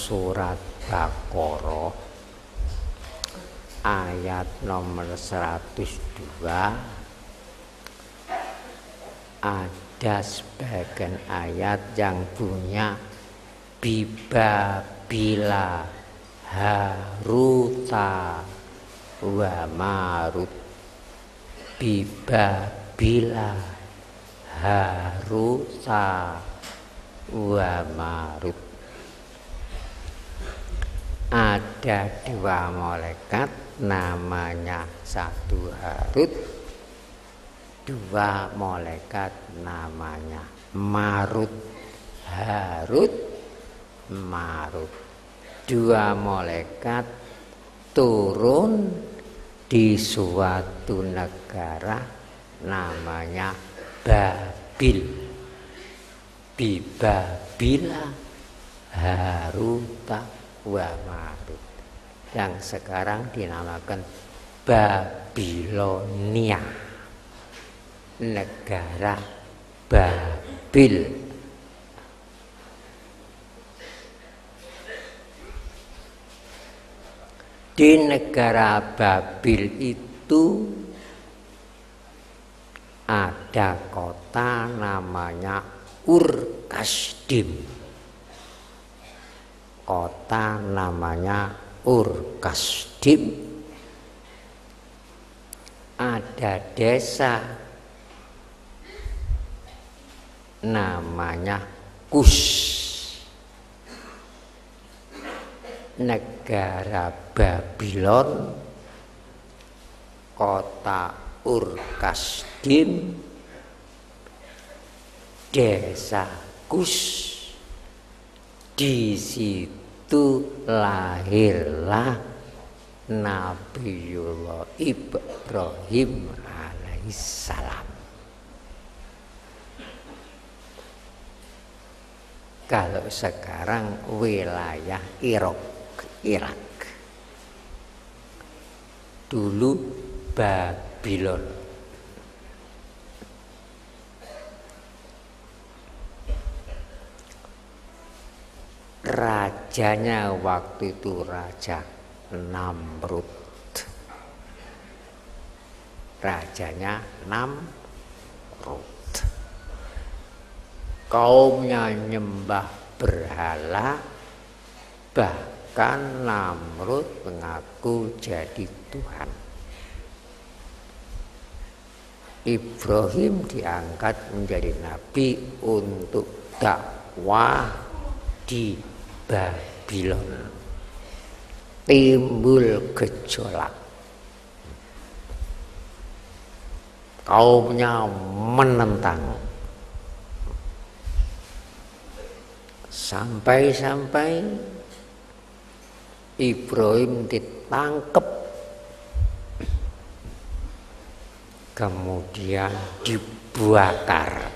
surat Baqarah ayat nomor 102 ada sebagian ayat yang punya bibabila haruta wa marut. Bibabila haruta wa marut. Ada dua malaikat, namanya satu Harut, dua malaikat namanya Marut. Harut, Marut. Dua malaikat turun di suatu negara namanya Babil. Bibabila Haruta wa Marut, yang sekarang dinamakan Babilonia, negara Babil. Di negara Babil itu ada kota namanya Ur-Kasdim. Kota namanya Ur-Kasdim. Ada desa namanya Kus. Negara Babylon, kota Ur-Kasdim, desa Kus. Di situ lahirlah Nabiullah Ibrahim alaihissalam. Kalau sekarang wilayah Irak. Dulu Babylon. Rajanya waktu itu Raja Namrud. Rajanya Namrud. Kaumnya nyembah berhala, bahkan Namrud mengaku jadi Tuhan. Ibrahim diangkat menjadi nabi untuk dakwah di Babylon. Timbul gejolak, kaumnya menentang, sampai Ibrahim ditangkap, kemudian dibakar.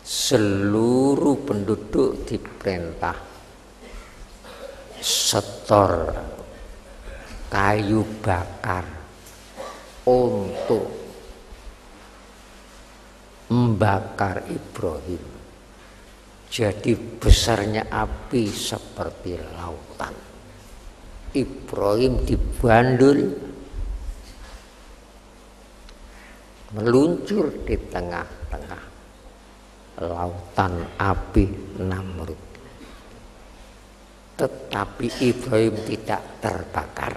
Seluruh penduduk diperintah setor kayu bakar untuk membakar Ibrahim. Jadi besarnya api seperti lautan. Ibrahim dibandul, meluncur di tengah-tengah lautan api Namrud. Tetapi Ibrahim tidak terbakar,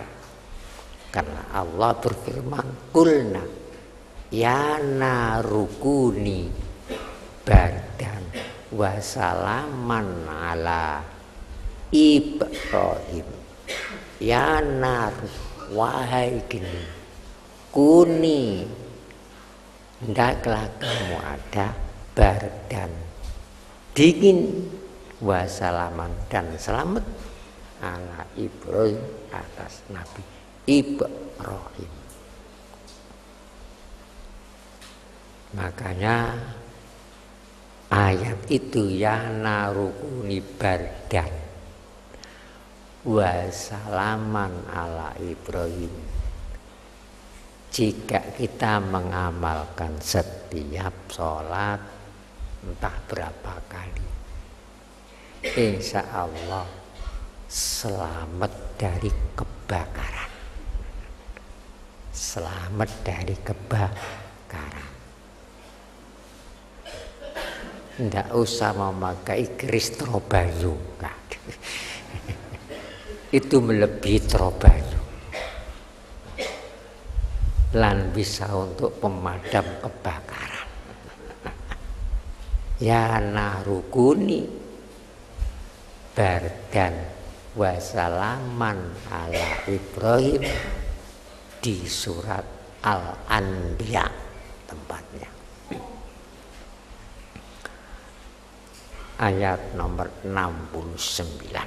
karena Allah berfirman, "Qulna ya narukuni bardan wa salaman ala Ibrahim." Ya naru, wahai geni, kuni, hendaklah kamu ada bardan, dingin, wasalaman, dan selamat ala Ibrahim, atas Nabi Ibrahim. Makanya ayat itu ya narukuni bardan wasalaman ala Ibrahim. Jika kita mengamalkan setiap sholat entah berapa kali, insya Allah selamat dari kebakaran. Selamat dari kebakaran. Tidak usah memakai keris Trobayu. Itu melebihi Trobayu. Lan bisa untuk pemadam kebakaran. Ya narukuni bardan wasalaman ala Ibrahim di surat Al-Anbiya tempatnya. Ayat nomor 69.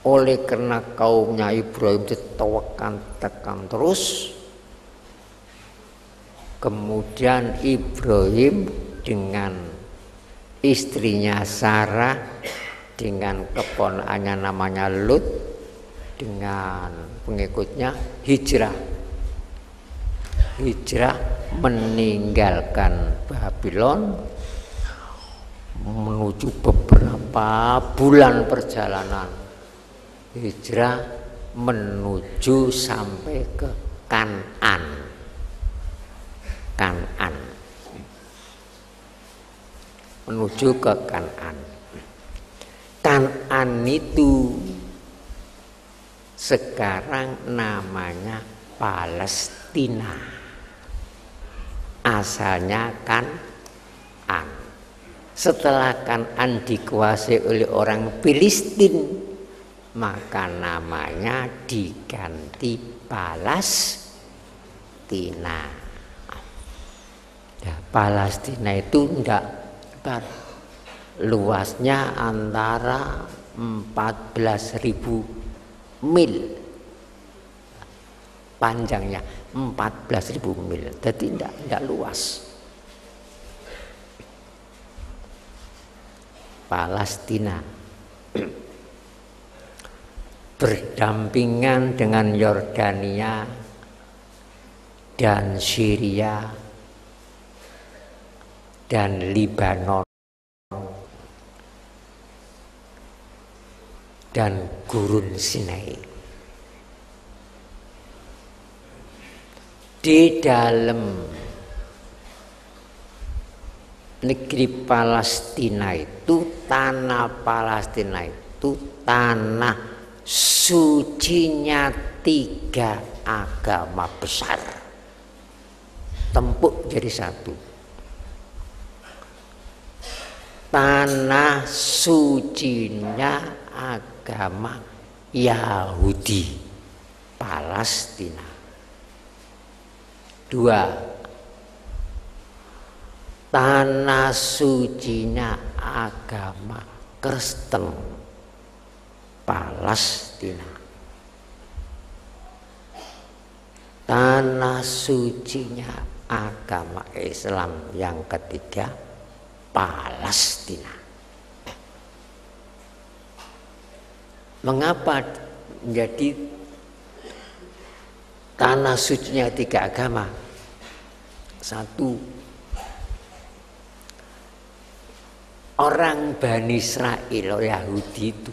Oleh karena kaumnya Ibrahim ditekan terus, kemudian Ibrahim dengan istrinya Sarah, dengan keponakannya namanya Lut, dengan pengikutnya hijrah meninggalkan Babylon menuju beberapa bulan perjalanan hijrah menuju sampai ke Kan'an. Menuju ke Kan'an. Kan'an itu sekarang namanya Palestina. Asalnya Kan'an. Setelah Kan'an dikuasai oleh orang Filistin, maka namanya diganti Palestina. Nah, Palestina itu luasnya antara 14.000 mil, panjangnya 14.000 mil, jadi tidak luas. Palestina berdampingan dengan Yordania dan Syria dan Libanon dan Gurun Sinai. Di dalam negeri Palestina itu, tanah Palestina itu tanah sucinya 3 agama besar, tempuk jadi satu. Tanah sucinya agama Yahudi Palestina. 2, tanah sucinya agama Kristen Palestina. Tanah sucinya agama Islam yang ketiga Palestina. Mengapa menjadi tanah sucinya 3 agama? 1, orang Bani Israel Yahudi itu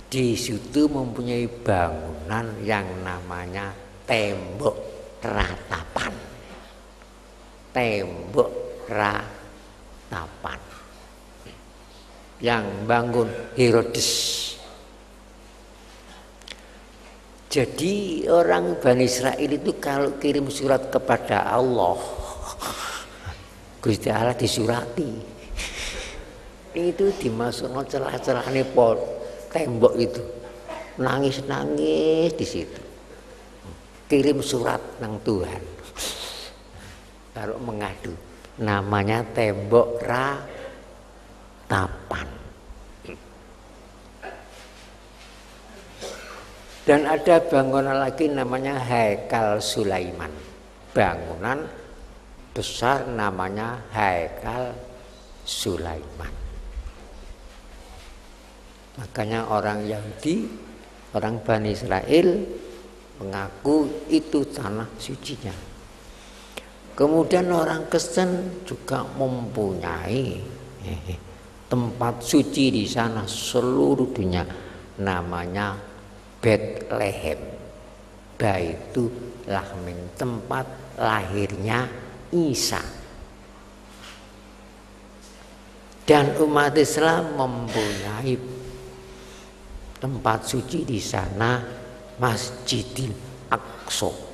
di situ mempunyai bangunan yang namanya tembok ratapan. Tembok ratapan yang bangun Herodes. Jadi orang Bani Israel itu kalau kirim surat kepada Allah, Gusti Allah disurati, itu dimasukkan celah-celah tembok itu, nangis-nangis di situ, kirim surat nang Tuhan, kalau mengadu, namanya tembok ratapan. Dan ada bangunan lagi namanya Haikal Sulaiman, bangunan besar namanya Haikal Sulaiman. Makanya orang Yahudi, orang Bani Israel mengaku itu tanah sucinya. Kemudian orang Kristen juga mempunyai tempat suci di sana seluruh dunia, namanya Bethlehem, Baitulahmin, tempat lahirnya Isa. Dan umat Islam mempunyai tempat suci di sana, Masjidil Aqsa.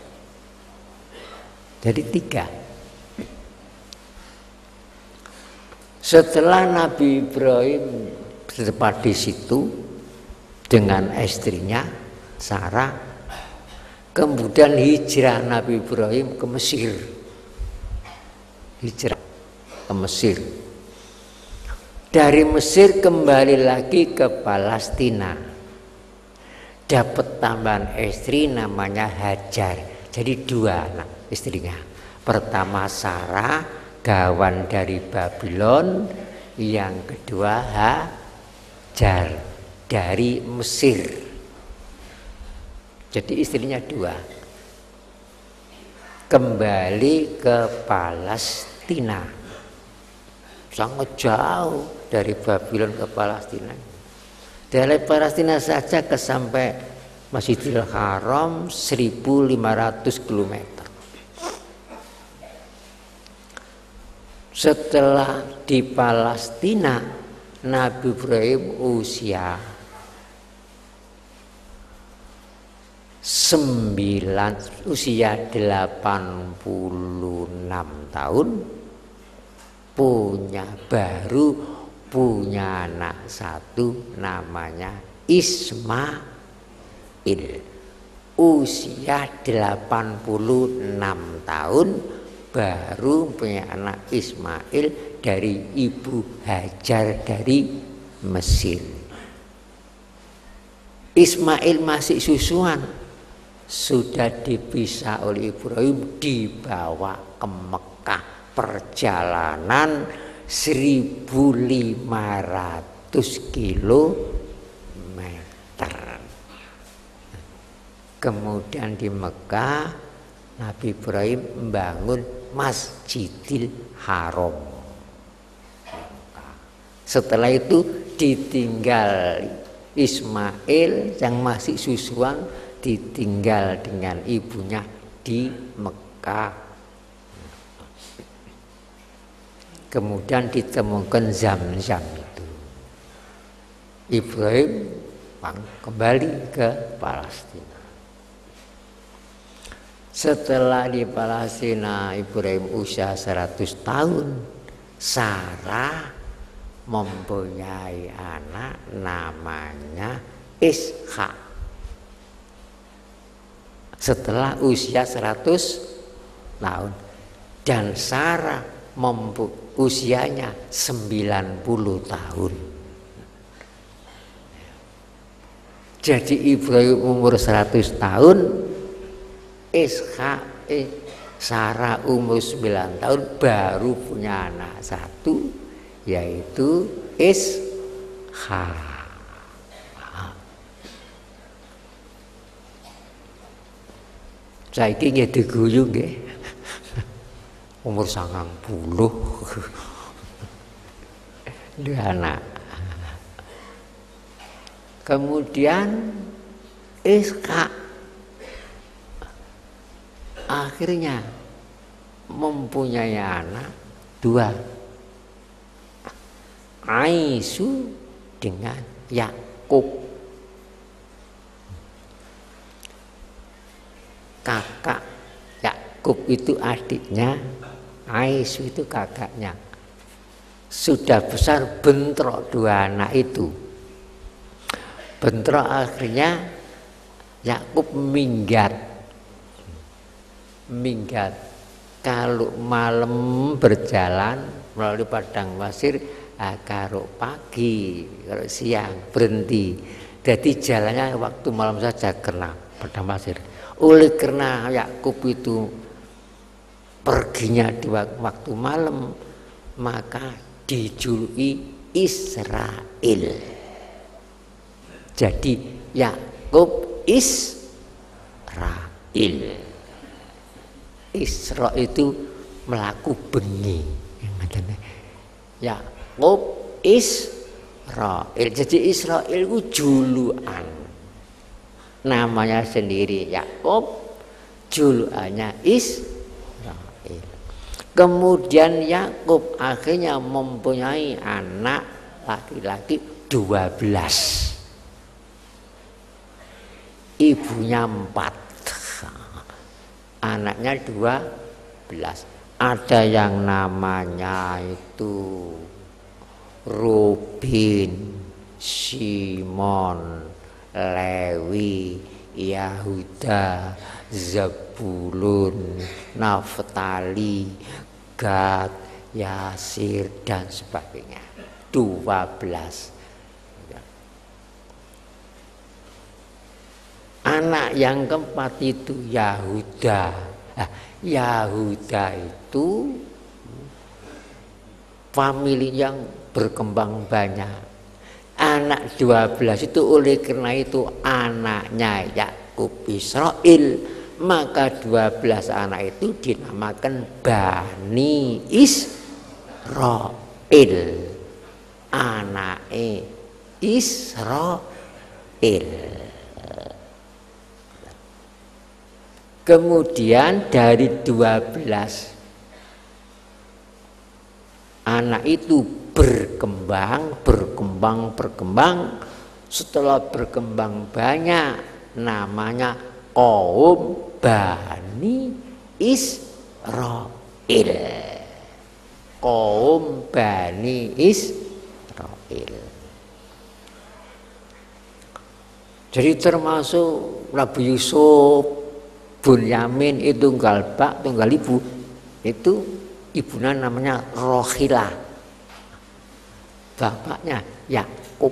Jadi 3. Setelah Nabi Ibrahim bertempat di situ dengan istrinya Sarah, kemudian hijrah Nabi Ibrahim ke Mesir. Hijrah ke Mesir. Dari Mesir kembali lagi ke Palestina. Dapat tambahan istri namanya Hajar. Jadi 2 anak istrinya. Pertama Sarah, gawan dari Babylon. Yang kedua Hajar dari Mesir. Jadi istrinya 2. Kembali ke Palestina. Sangat jauh dari Babylon ke Palestina. Dari Palestina saja ke sampai Masjidil Haram 1.500 km. Setelah di Palestina, Nabi Ibrahim usia 86 tahun, punya anak 1 namanya Ismail. Usia 86 tahun baru punya anak Ismail dari ibu Hajar dari Mesir. Ismail masih susuan, sudah dipisah oleh Ibrahim, dibawa ke Mekah. Perjalanan 1.500 kilometer. Kemudian di Mekah Nabi Ibrahim membangun Masjidil Haram. Setelah itu ditinggal Ismail yang masih susuan, ditinggal dengan ibunya di Mekah. Kemudian ditemukan Zam-Zam itu. Ibrahim kembali ke Palestina. Setelah di Palestina Ibrahim usia 100 tahun, Sarah mempunyai anak namanya Ishak. Setelah usia 100 tahun, dan Sarah usianya 90 tahun. Jadi Ibrahim umur 100 tahun, Sarah umur 9 tahun baru punya anak 1, yaitu Ishak. Saiki nggih diguyu nggih. Umur 90 dua anak. Kemudian Ishak akhirnya mempunyai anak 2, Aisu dengan Yakub. Kakak Yakub itu adiknya, Aisu itu kakaknya. Sudah besar bentrok 2 anak itu. Bentrok akhirnya Yakub minggat. Kalau malam berjalan melalui padang pasir, kalau pagi, kalau siang berhenti. Jadi jalannya waktu malam saja kena padang pasir. Oleh karena Yakub itu perginya di waktu malam, maka dijuluki Israel. Jadi Yakub Israel. Isra itu melaku bengi. Yakub Israil. Jadi Israil itu julukan. Namanya sendiri Yakub, julukannya Israil. Kemudian Yakub akhirnya mempunyai anak laki-laki 12. Ibunya 4. Anaknya 12. Ada yang namanya itu Ruben, Simon, Lewi, Yahuda, Zabulun, Naftali, Gad, Yasir dan sebagainya. 12. Anak yang keempat itu Yahuda. Nah, Yahuda itu famili yang berkembang banyak. Anak 12 itu oleh karena itu anaknya Yakub Israil, maka 12 anak itu dinamakan Bani Israil. Anake Israil. Kemudian dari 12 anak itu berkembang. Setelah berkembang banyak, namanya kaum Bani Israil. Kaum Bani Israil. Jadi termasuk Nabi Yusuf, Bunyamin itu tunggal bak, tunggal ibu. Itu ibunya namanya Rohila. Bapaknya Yakub.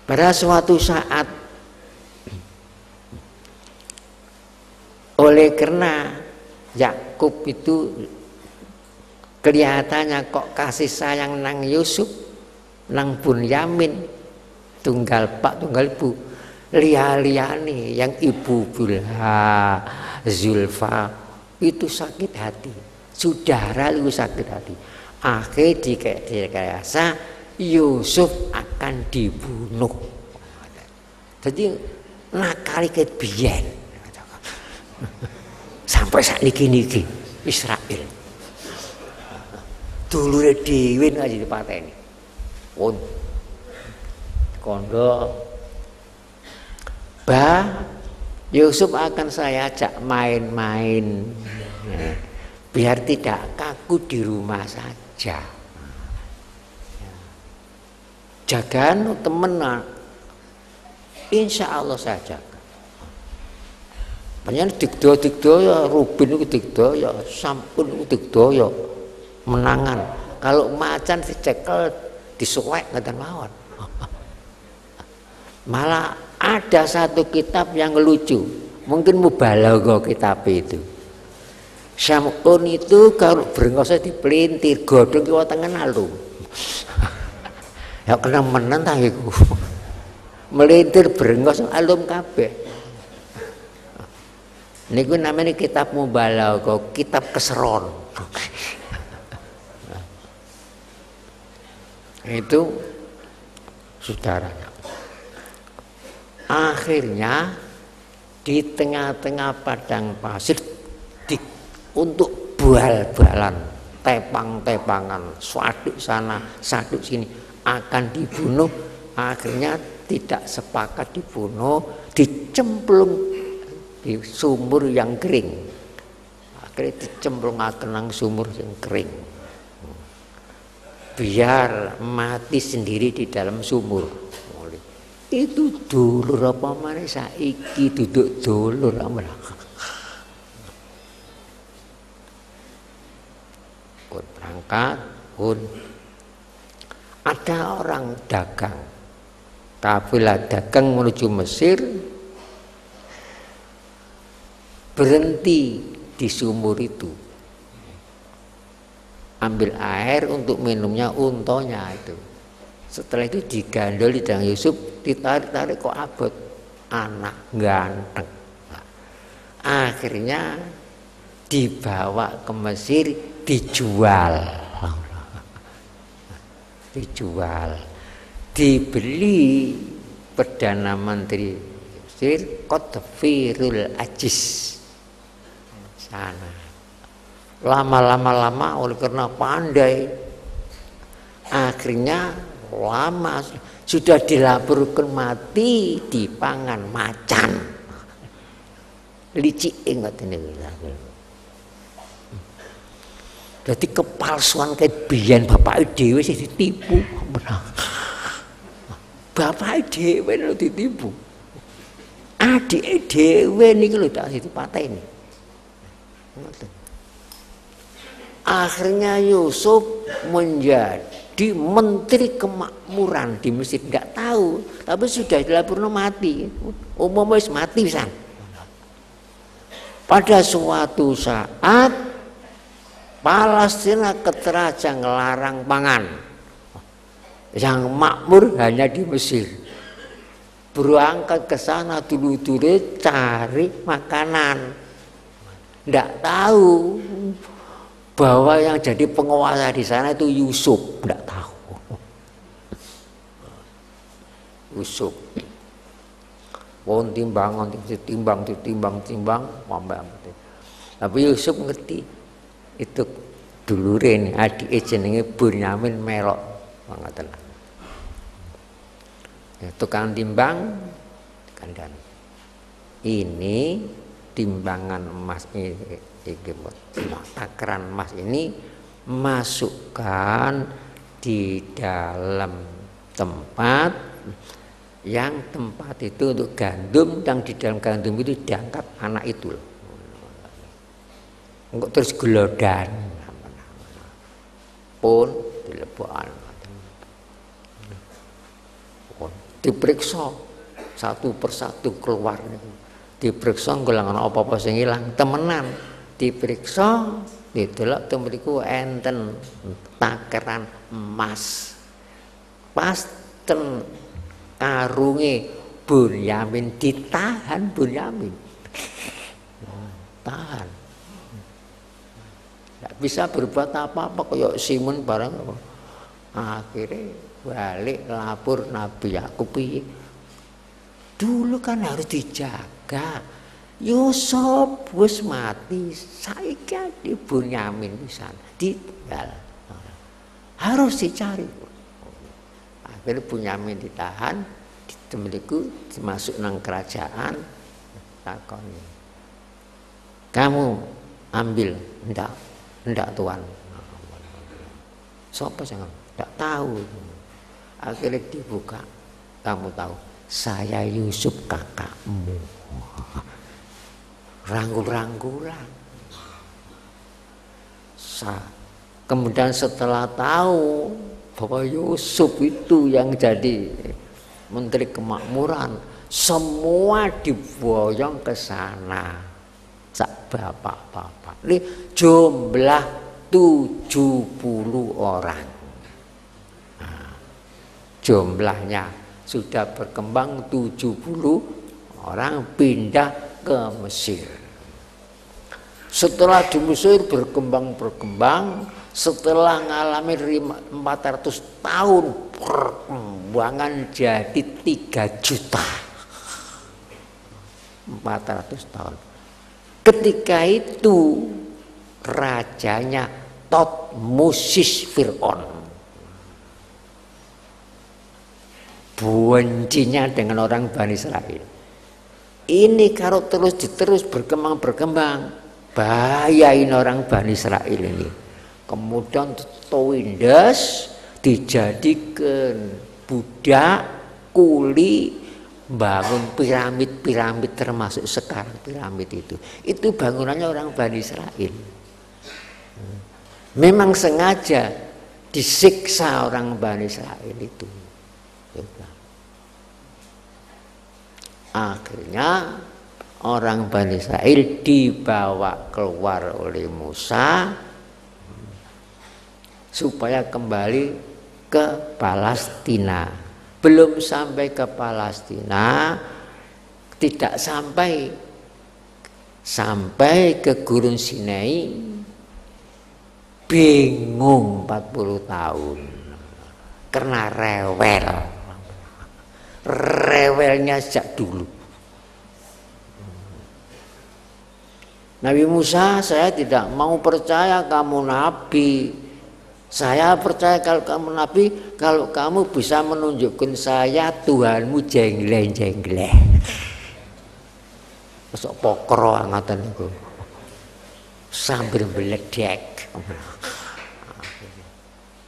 Pada suatu saat, oleh karena Yakub itu kelihatannya kok kasih sayang nang Yusuf, nang Bunyamin, tunggal bak, tunggal ibu. Lihat-lihat yang ibu Bilha, Zulfa itu sakit hati, saudara itu sakit hati. Akhirnya direkayasa Yusuf akan dibunuh. Jadi nakali ket biyen. Sampai saat niki Israel. Dulure dhewe aja dipateni. Pun kondo Yusuf akan saya ajak main-main, biar tidak kaku di rumah saja. Jagaan temenan, insya Allah saya jaga. Banyak dikdo ya, Ruben itu dikdo ya, Sampun itu dikdo ya, menangan. Kalau macan dicekel, disuwek nggak mawon. Malah ada satu kitab yang lucu, mungkin mubalaghah kitab itu. Samun itu kalau brengosnya dipelintir, godhong kiwa tengen alum. Ya kena menen ta iku. Melintir brengos alum kabeh. Niku namanya kitab mubalaghah, kitab keseron. Itu saudaranya. Akhirnya di tengah-tengah padang pasir untuk bal-balan, tepang-tepangan, saduk sana, saduk sini akan dibunuh. Akhirnya tidak sepakat dibunuh, dicemplung di sumur yang kering. Akhirnya dicemplungaken nang sumur yang kering. Biar mati sendiri di dalam sumur. Itu dulur apa maneh saiki duduk dulur amarah. Pun berangkat, pun ada orang dagang, kafilah dagang menuju Mesir, berhenti di sumur itu, ambil air untuk minumnya untonya itu. Setelah itu digandoli dengan Yusuf, ditarik-tarik kok abot, anak ganteng. Akhirnya dibawa ke Mesir, dijual, dibeli Perdana Menteri Mesir Qutfirul Aziz sana. Lama oleh karena pandai, akhirnya lama sudah dilaporkan mati dipangan macan. Licik ingat ini. Jadi kepalsuan kayak biyen bapak dhewe sih ditipu. Bapak dhewe lho ditipu. Adik dhewe niki lho tak dipateni. Akhirnya Yusuf menjadi menteri kemakmuran di Mesir, tidak tahu, tapi sudah dilaporkan mati. Umumnya mati pisan. Pada suatu saat Palestina keteraja ngelarang pangan, yang makmur hanya di Mesir. Berangkat ke sana dulu-dulu cari makanan, tidak tahu bahwa yang jadi penguasa di sana itu Yusuf, tidak tahu. Yusuf. Wong timbang, tapi Yusuf ngerti itu dulure ini adik jenenge Bunyamin melok ngoten. Ya, tukang timbang kandhan. Ini timbangan emas ini, takaran emas ini masukkan di dalam tempat yang tempat itu untuk gandum, yang di dalam gandum itu diangkat anak itu loh. Enggak terus gelodan pun dilebokan, diperiksa satu persatu keluar, diperiksa ngelangan apa-apa sing ilang temenan, diperiksa didelok temriku enten takaran emas pas ten karunge Bunyamin ditahan, Bunyamin tahan, tidak bisa berbuat apa-apa kayak Simon barang. Akhirnya balik lapor Nabi Yakub, dulu kan harus dijaga, Yusuf wis mati, saiki di Bunyamin pisan ditinggal, harus dicari. Akhirnya Bunyamin ditahan, ditemeliku masuk nang kerajaan, takoni, kamu ambil, ndak tuan. Siapa sih? Ndak tahu. Akhirnya dibuka, kamu tahu, saya Yusuf kakakmu. Ranggul-ranggulan. Kemudian setelah tahu bahwa Yusuf itu yang jadi menteri kemakmuran, semua diboyong ke sana. Sak bapak-bapak. Ini jumlah 70 orang. Nah, jumlahnya sudah berkembang 70 orang pindah ke Mesir. Setelah di Mesir berkembang, setelah mengalami 400 tahun perkembangan jadi 3 juta. 400 tahun. Ketika itu rajanya Thutmosis Fir'aun. Bencinya dengan orang Bani Israel. Ini kalau terus berkembang, bahayain orang Bani Israel ini. Kemudian Toindas dijadikan budak, kuli, bangun piramid termasuk sekarang piramid itu bangunannya orang Bani Israel. Memang sengaja disiksa orang Bani Israel itu. Akhirnya orang Bani Israel dibawa keluar oleh Musa supaya kembali ke Palestina. Belum sampai ke Palestina, tidak sampai sampai ke Gurun Sinai, bingung 40 tahun karena rewelnya sejak dulu. Nabi Musa, saya tidak mau percaya kamu nabi. Saya percaya kalau kamu nabi, kalau kamu bisa menunjukkan saya Tuhanmu jengleng-jengleng. Masuk pokro angatan itu sambil meledek,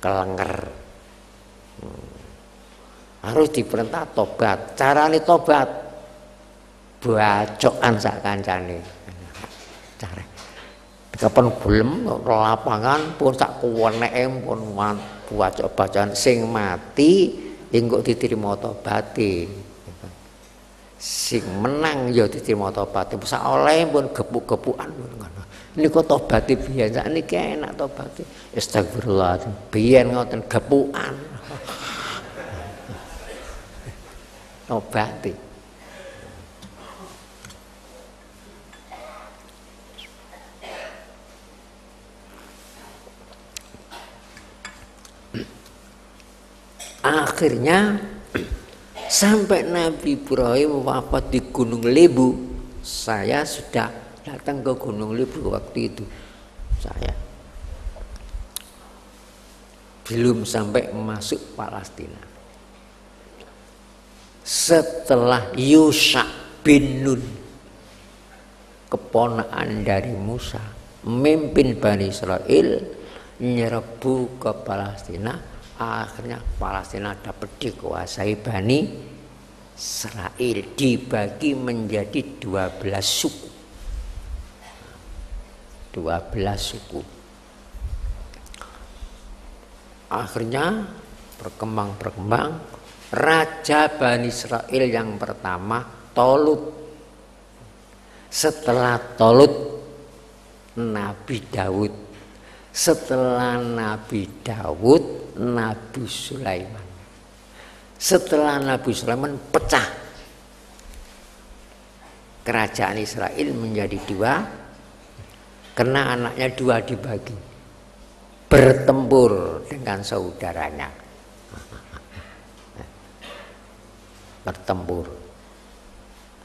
kelenger. Harus diperintah tobat. Carane tobat, bacokan sak kancane. Cara kapan gelem lapangan pun sak kuweneke pun bacaan sing mati engko diterima tobaté. Sing menang ya diterima tobaté. Sak oleh pun gepuk-gepukan ngono. Niku tobaté biyen sakniki enak tobaté. Astagfirullah. Biyen ngoten gepukan. Tobaté. Akhirnya sampai Nabi Ibrahim wafat di Gunung Lebu. Saya sudah datang ke Gunung Lebu waktu itu. Saya belum sampai masuk Palestina. Setelah Yusha bin Nun, keponakan dari Musa, memimpin Bani Israel nyerbu ke Palestina. Akhirnya Palestina dapat dikuasai Bani Israel, dibagi menjadi 12 suku. 12 suku. Akhirnya berkembang. Raja Bani Israel yang pertama Tolut. Setelah Tolut Nabi Daud. Setelah Nabi Daud, Nabi Sulaiman. Setelah Nabi Sulaiman pecah kerajaan Israel menjadi 2 karena anaknya 2 dibagi, bertempur dengan saudaranya, bertempur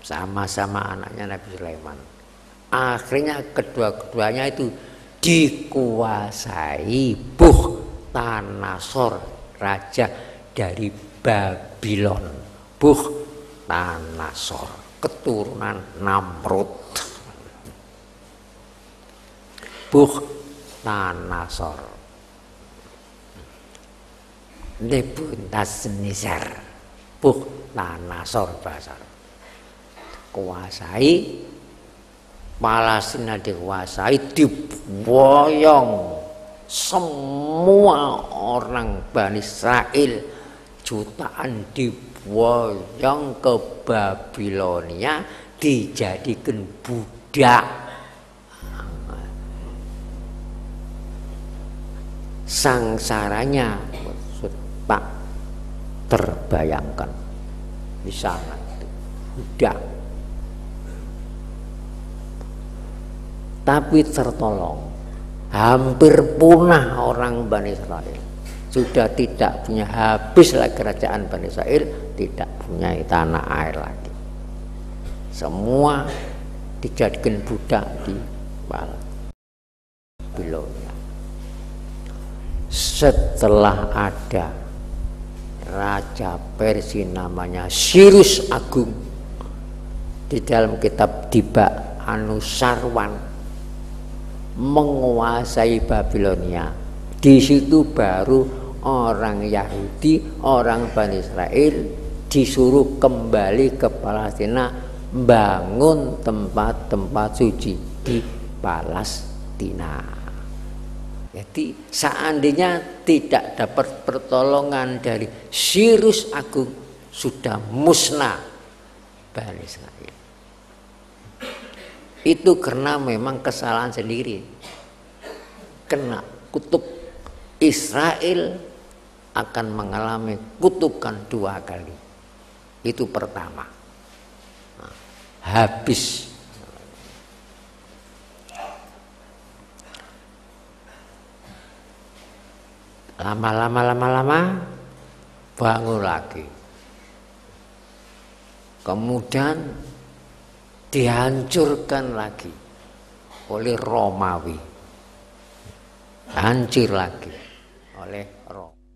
sama-sama anaknya Nabi Sulaiman. Akhirnya kedua-keduanya itu dikuasai Bukhtanasor, raja dari Babylon. Bukhtanasor, keturunan Namrud. Bukhtanasor, Nebukadnezar, Bukhtanasor bahasa. Kuasai Palestina, dikuasai, diboyong semua orang Bani Israel, jutaan diboyong ke Babilonia, dijadikan budak. Sangsaranya tak terbayangkan di sana, budak. Tapi tertolong, hampir punah orang Bani Israel. Sudah tidak punya, habislah kerajaan Bani Israel, tidak punya tanah air lagi. Semua dijadikan budak di Babilonia. Setelah ada raja Persia namanya Sirus Agung, di dalam kitab Diba Anusarwan, menguasai Babilonia. Di situ baru orang Yahudi, orang Bani Israel disuruh kembali ke Palestina, bangun tempat-tempat suci di Palestina. Jadi seandainya tidak dapat pertolongan dari Sirus Agung, sudah musnah Bani Israel. Itu karena memang kesalahan sendiri. Kena kutub. Israel akan mengalami kutukan 2 kali. Itu pertama. Habis Lama-lama bangun lagi. Kemudian dihancurkan lagi oleh Romawi. Hancur lagi oleh Romawi.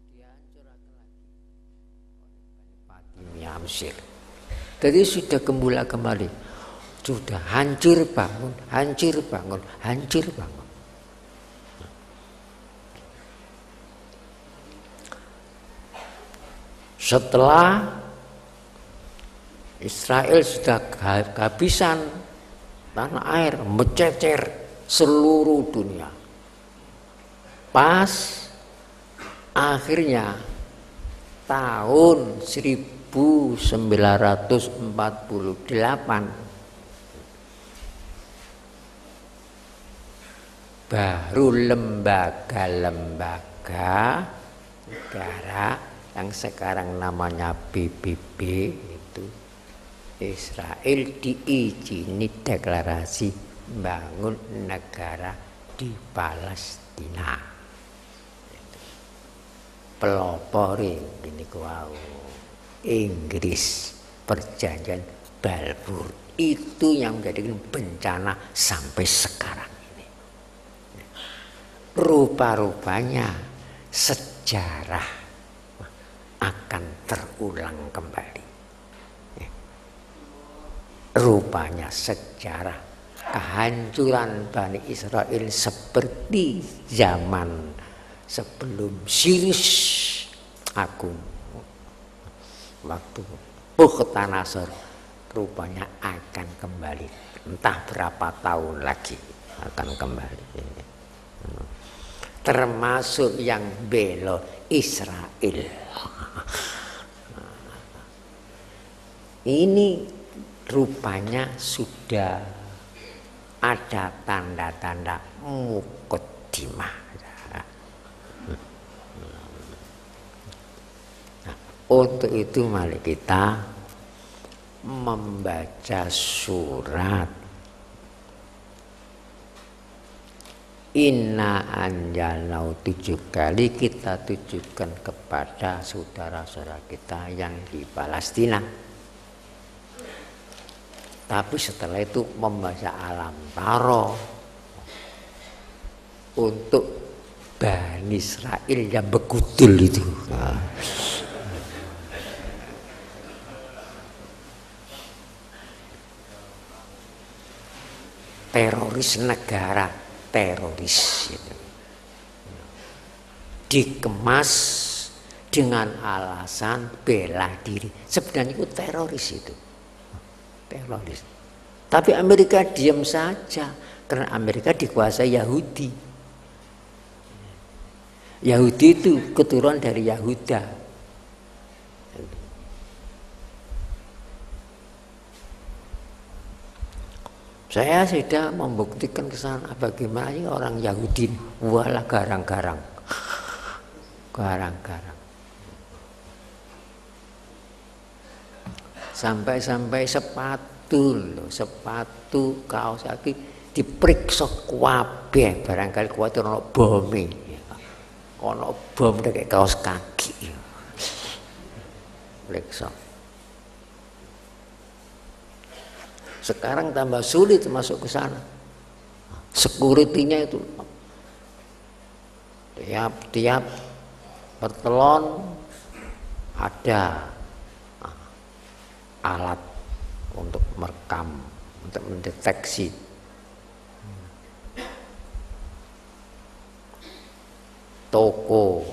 Dihancurkan lagi oleh Fatimiyah Mesir. Jadi sudah kembali. Sudah hancur bangun, hancur bangun, hancur bangun. Setelah Israel sudah kehabisan tanah air, mencecer seluruh dunia. Pas akhirnya tahun 1948 baru lembaga-lembaga negara yang sekarang namanya PBB itu Israel diizini deklarasi bangun negara di Palestina. Pelopori gini kuau Inggris, perjanjian Balfour itu yang menjadikan bencana sampai sekarang. Rupa-rupanya sejarah akan terulang kembali. Rupanya sejarah kehancuran Bani Israel seperti zaman sebelum Sirus Agung, waktu Bukhtannasor, rupanya akan kembali. Entah berapa tahun lagi akan kembali. Termasuk yang bela Israel. Ini rupanya sudah ada tanda-tanda muqaddimah. Nah, untuk itu mari kita membaca surat Inna anjalnau 7 kali kita tujukan kepada saudara-saudara kita yang di Palestina. Tapi setelah itu membaca Alam Taro untuk Bani Israel yang begudul itu. Teroris negara. Teroris itu dikemas dengan alasan bela diri. Sebenarnya itu teroris itu. Teroris. Tapi Amerika diam saja karena Amerika dikuasai Yahudi. Yahudi itu keturunan dari Yahuda. Saya sudah membuktikan ke sana bagaimana orang Yahudi walah garang-garang. Sampai-sampai sepatu kaos kaki diperiksa kabeh barangkali kuwatir ana bome. Ana bom nek kaos kaki. Periksa. Sekarang tambah sulit masuk ke sana. Security-nya itu tiap pertelon ada alat untuk merekam, untuk mendeteksi. Toko,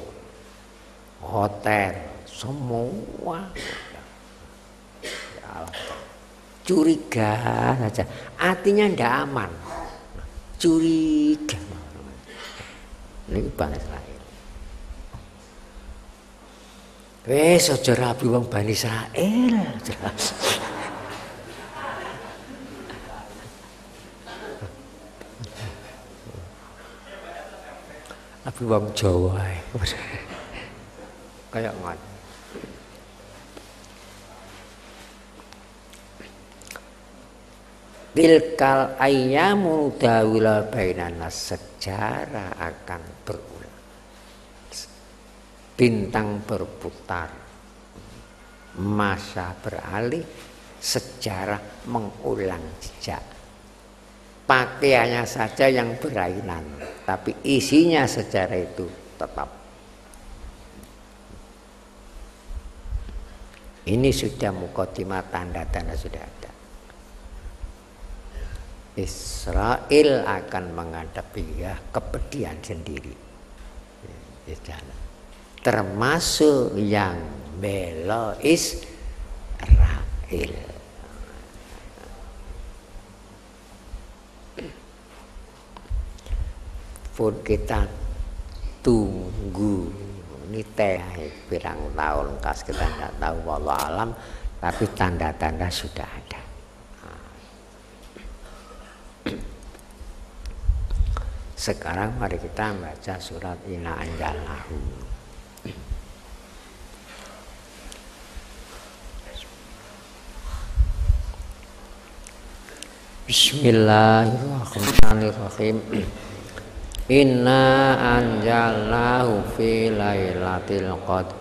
hotel, semua curiga saja, artinya ndak aman, curiga. Ini Bani Israel. Wes aja rabi wong Bani Israel. Tapi wong Jawa kayak ngono. Tilkal ayyamu dawila bainan nas, sejarah akan berulang. bintang berputar, masa beralih, sejarah mengulang jejak. Pakaiannya saja yang berlainan, tapi isinya sejarah itu tetap. Ini sudah mukadimah, tanda-tanda sudah ada. Israel akan menghadapi kepedihan sendiri, termasuk yang bela Israel. Pun kita tunggu ini teh pirang tahun kas kita tidak tahu wallahu alam, tapi tanda-tanda sudah ada. Sekarang mari kita baca surat Inna Anjalnahu. Bismillahirrahmanirrahim. Inna anjalnahu fi lailatul qadr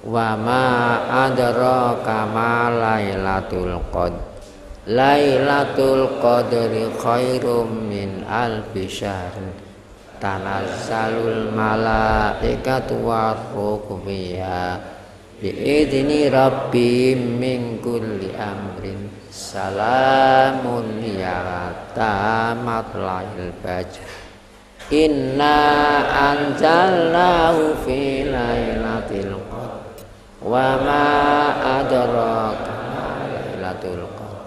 wa ma adraka ma lailatul qadr. Lailatul qadri khairum min alfi syahr. Tanazzalul malaikatu war-ruhu fiha biidzni rabbihim min kulli amrin. Salamun hiya hatta matla'il fajr. Inna anzalnahu fi lailatul qadr wa ma adraka ma lailatul qadr.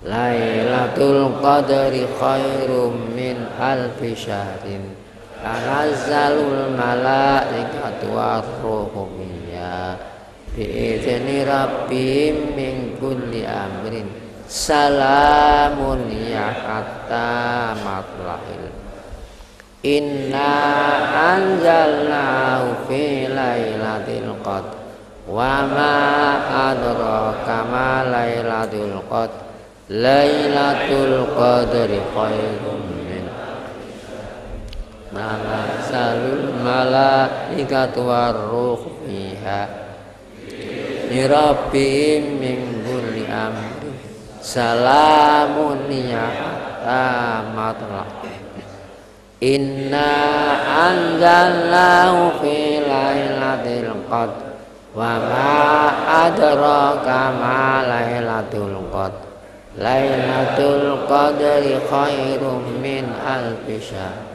Lailatul qadri khairum min alfi syahrin. Tanazzalul malaikatu war-ruhu fiha bi'izni rabbihim min kulli amrin. Salamun hiya hatta matla'il. Inna anzalnahu fi lailatul qadr wa ma adraka ma lailatul qadr. Lailatul qadri khairum min tanazzalul malaikatu war-ruhu fiha bi rabbihim min kulli amrin. Salamun hiya hatta matla'il. Inna anzalnahu fi lailatul qadr wa ma adraka ma lailatul qadr. Lailatul qadri khairum min alfi syahr.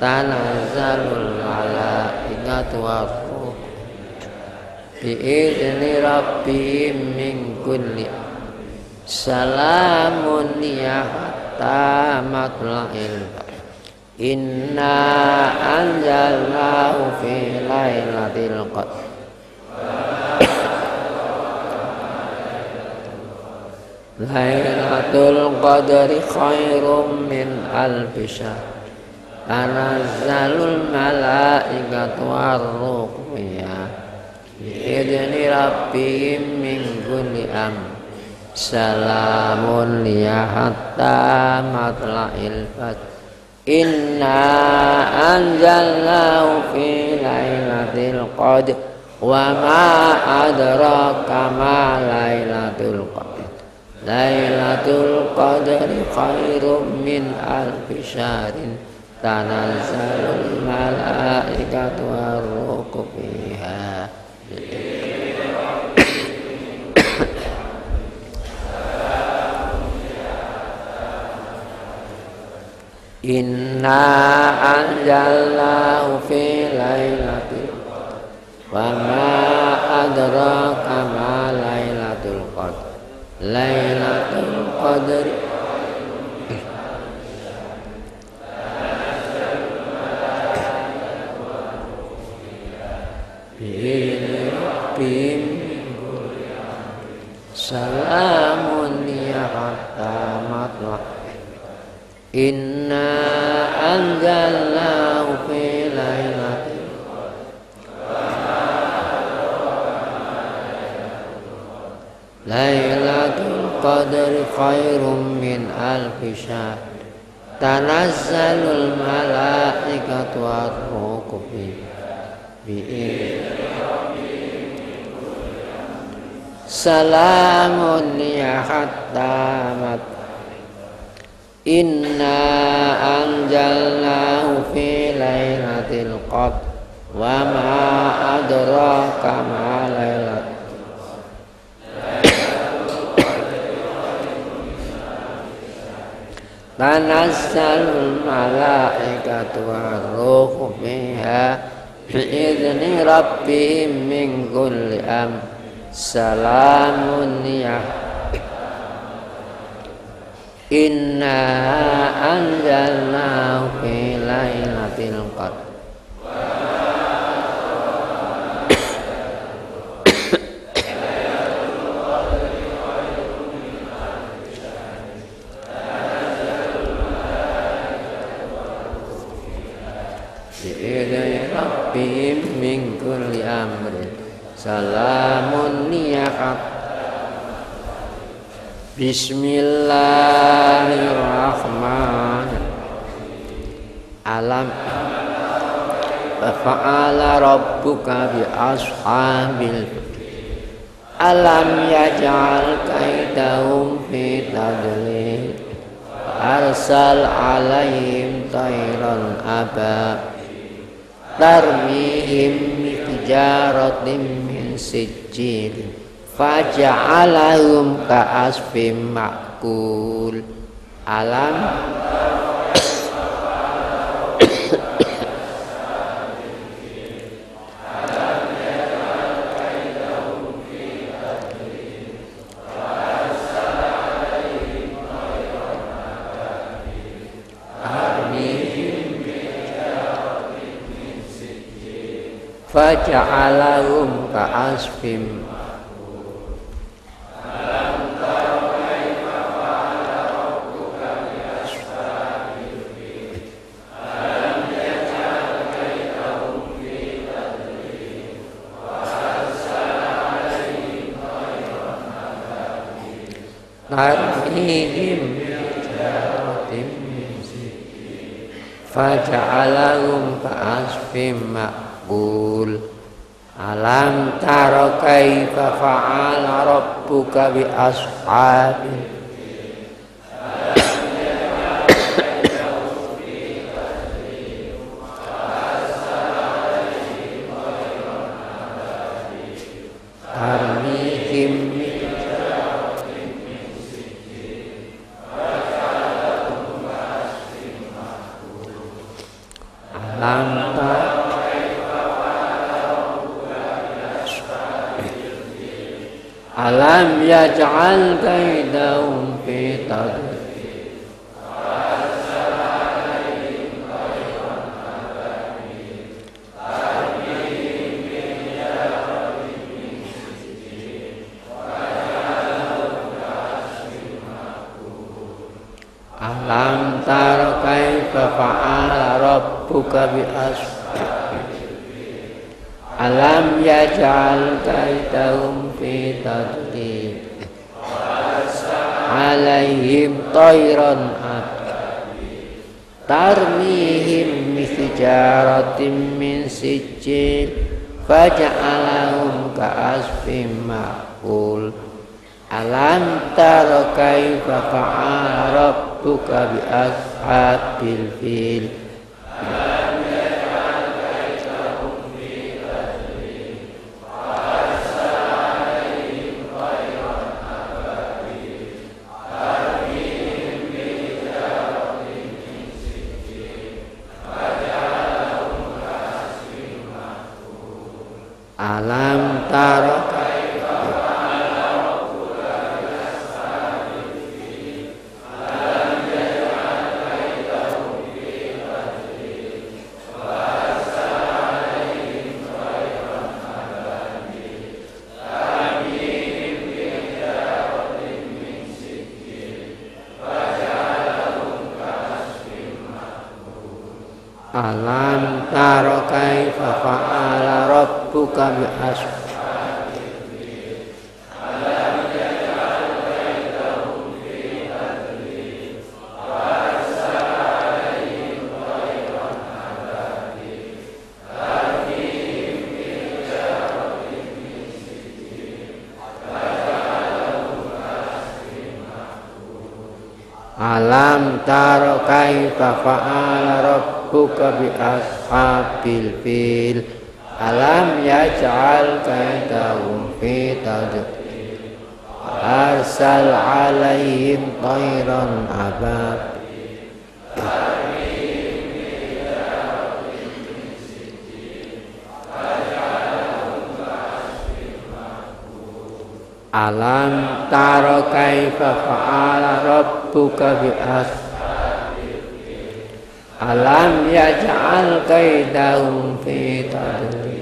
Tanazzalul malaikatu war-ruh bi'izni rabbihim min kulli. Salamun hiya hatta matla'il. Inna anzalnahu fi lailatul qadr. Lailatul qadri khairum min alfi syahr. Tanazzalul malaikatu war-ruhu fiha bi'izni rabbihim min kulli amr. Salamun hiya hatta matla'il fajr. Inna anzalnahu fi lailatul qadr wa ma adraka ma lailatul qadr. Lailatul qadri khairum min alfi syahrin. Tanazzalul malaikatu war-ruhu fiha. Inna anzalnahu fi lailatul qadr wa ma adraka ma lailatul qadr. Lailatul qadri bi'izni rabbihim. Salamun hiya hatta matla'il. Inna anzalnahu fi lailatul Lailatul qadri khairum min alfi syahr. Tanazzalul malaikatu war-ruhu fiha Salamun ya khattamat inna anjalnahu fi lailatul qadr wa ma adraka ma lailatul tanazzalul malaikatu war-ruhu fiha bi'izni rabbihim min kulli amr salamun ya inna anzalnahu fi lailatul qadr bi'izni rabbihim min kulli amrin salamun niyakat. Bismillahirrahmanirrahim. Alam fa'ala rabbuka bi ashabil alam yaj'al kaidahum fi tadlil arsal alaihim tayran aba tarmihim bijaratim min sijil faja'alahum ka'asfim ma'kul. Alam faja'alahum ka'asfim faja'alahum ka'asfim ma'kul. Alam tara kaifa fa'ala rabbuka bi ashabil tarmihim alam yaj'al kaidahum fi tadlil alam tara kaifa fa'ala rabbuka bi alam yaj'al kaidahum fi tadlil alaihim tayran tarmihim misjaratim min sijil faja'alahum ka'asfim ma'kul. Alam tara kaifa fa'ala rabbuka bi ashabil fil alam tara kaifa fa'ala rabbuka bi ashabil fil alam yaj'al kaidahum fi tadlil wa arsala 'alaihim tayran ababil tarmihim bijaratin min sijil faja'alahum ka'asfin ma'kul. Alam tara kaifa fa'ala rabbuka bi ashabil fil alam yaj'al kaidahum fi tadlil wa arsala 'alaihim tayran ababil tarmihim Alam tara kaifa fa'ala rabbuka bi ashabil fil. Alam yaj'al kaidahum fi tadlil. Arsal alaihim tayran ababil. Alam tara kaifa fa'ala rabbuka bi ashabil fil. Alam yaj'al kaidahum fi tadlil.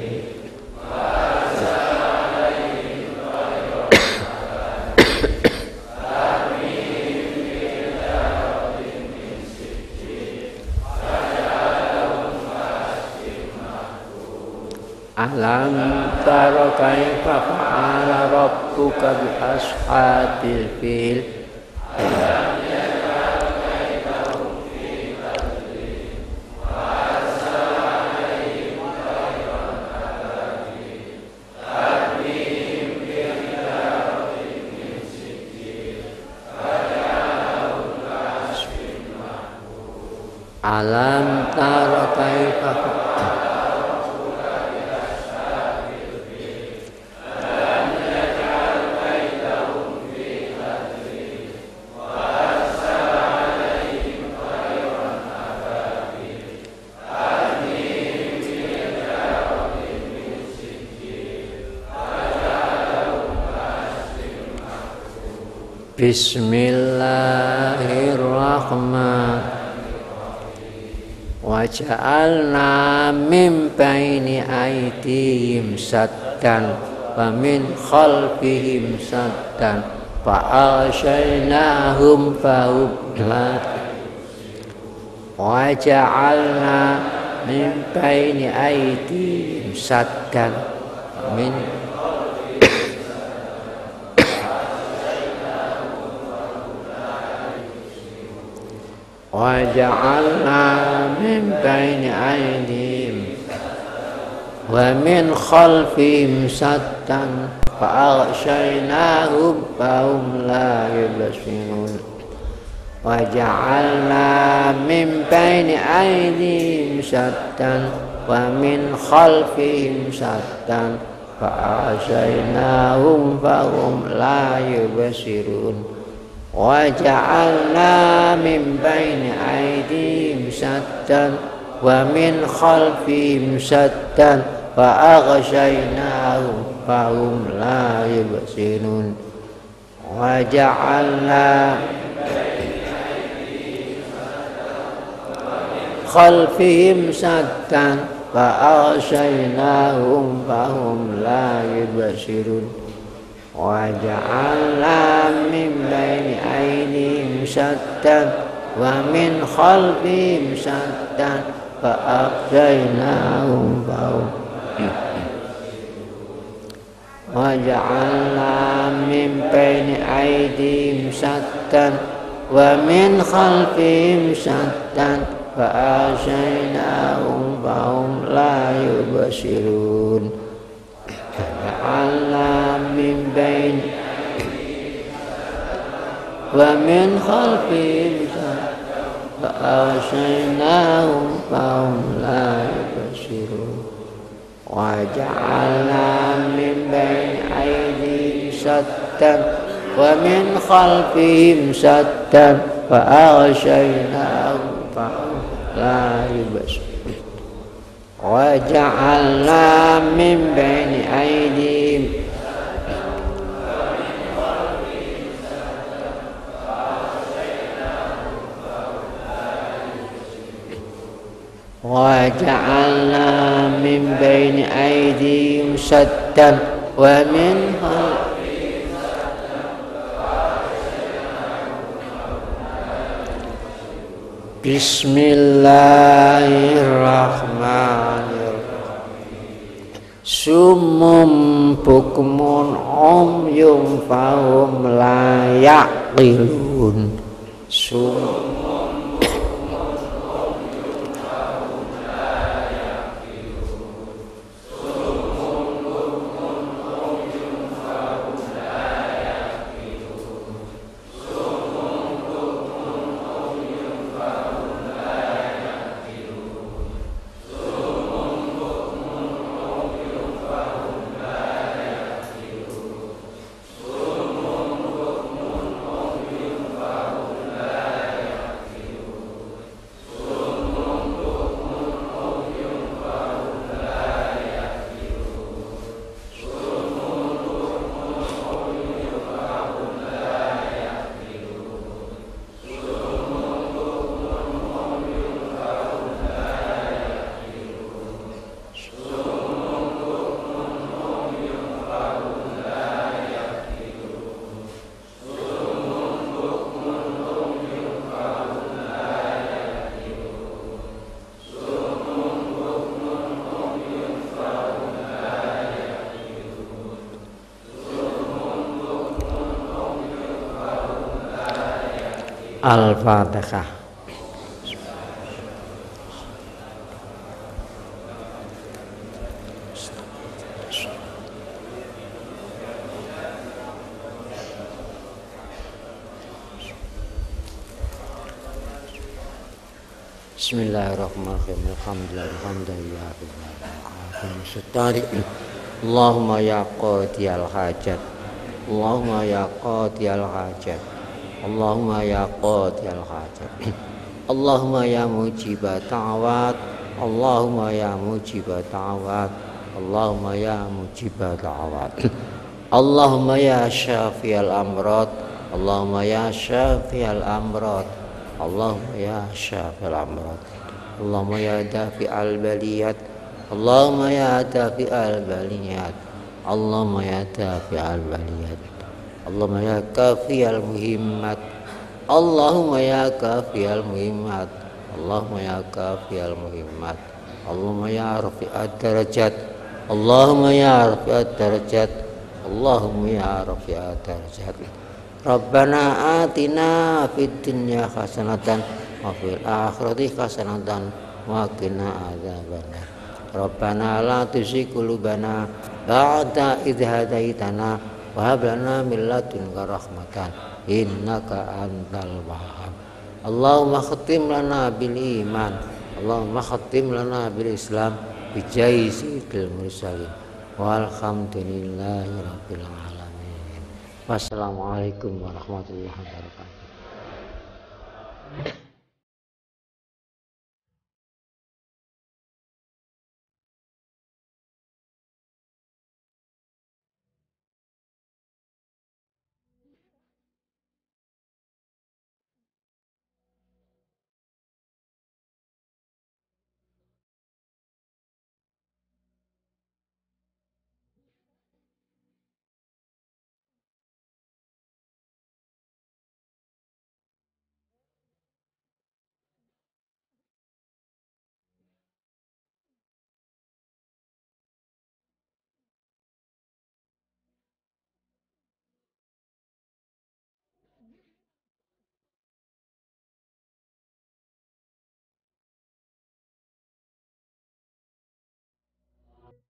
Alam tara kaifa fa'ala rabbuka bi ashabil fil. Alam tara kaifa Bismillahirrahmanirrahim. Wa ja'alna min baini aydihim saddan wa min khalfihim saddan fa aghshaynahum fahum la. Wa ja'alna min baini aydihim saddan min wa ja'alna min baini aydihim wa min khalfihim saddan fa aghshaynahum fahum la yubsirun. Wa ja'alna min baini aydihim saddan wa min khalfihim saddan fa aghshaynahum fahum la yubsirun. Wa ja'alna min baini aydihim saddan wa min khalfihim saddan fa aghshaynahum fahum la yubsirun. Wa ja'alna khalfihim saddan fa aghshaynahum fahum la yubsirun. Wa ja'alna min baini aydihim saddan wa min khalfihim saddan fa aghshaynahum fahum wa ja'alna min baini aydihim saddan wa min khalfihim saddan fa aghshaynahum fahum la yubsirun. Ja'alna min baini wa min khalfihim fa aghshaynahum fahum la yubsirun. Wa ja'alna min baini aydihim saddan wa min khalfihim saddan fa aghshaynahum fahum la yubsirun. Wa ja'alna min baini aydihim wa ja'alna min baini aydihim saddan wa min khalfihim Bismillahirrahmanirrahim. Summum bukmun umyum fahum la ya'qilun. Al-Fatihah. Bismillahirrahmanirrahim. Alhamdulillah. Allahumma ya qadiyal hajat. Allahumma ya qadiyal hajat. Allahumma ya qadiyal hajat. Allahumma ya mujibat ta'awat. Allahumma ya mujibat ta'awat. Allahumma ya mujibat ta'awat. Allahumma ya syafiyal amrad. Allahumma ya syafiyal amrad. Allahumma ya syafiyal amrad. Allahumma ya dafi'al baliyat. Allahumma ya dafi'al baliyat. Allahumma ya dafi'al baliyat. Allahumma ya kafiyal muhimmat. Allahumma ya kafiyal muhimmat. Allahumma ya kafiyal muhimmat. Allahumma ya rafi'ad darajat. Allahumma ya rafi'ad darajat. Allahumma ya rafi'ad darajat. Rabbana atina fid dunya hasanatan wa fil akhirati hasanatan wa qina adzabannar. Rabbana la tuzigh qulubana ba'da idh hadaitana wa hab lana min ladunka rahmatan innaka antal wahhab. Allahumma khatim lana bil iman. Allahumma khatim lana bil islam bi jahi sayyidil mursalin walhamdulillahi rabbil alamin. Wassalamualaikum warahmatullahi wabarakatuh.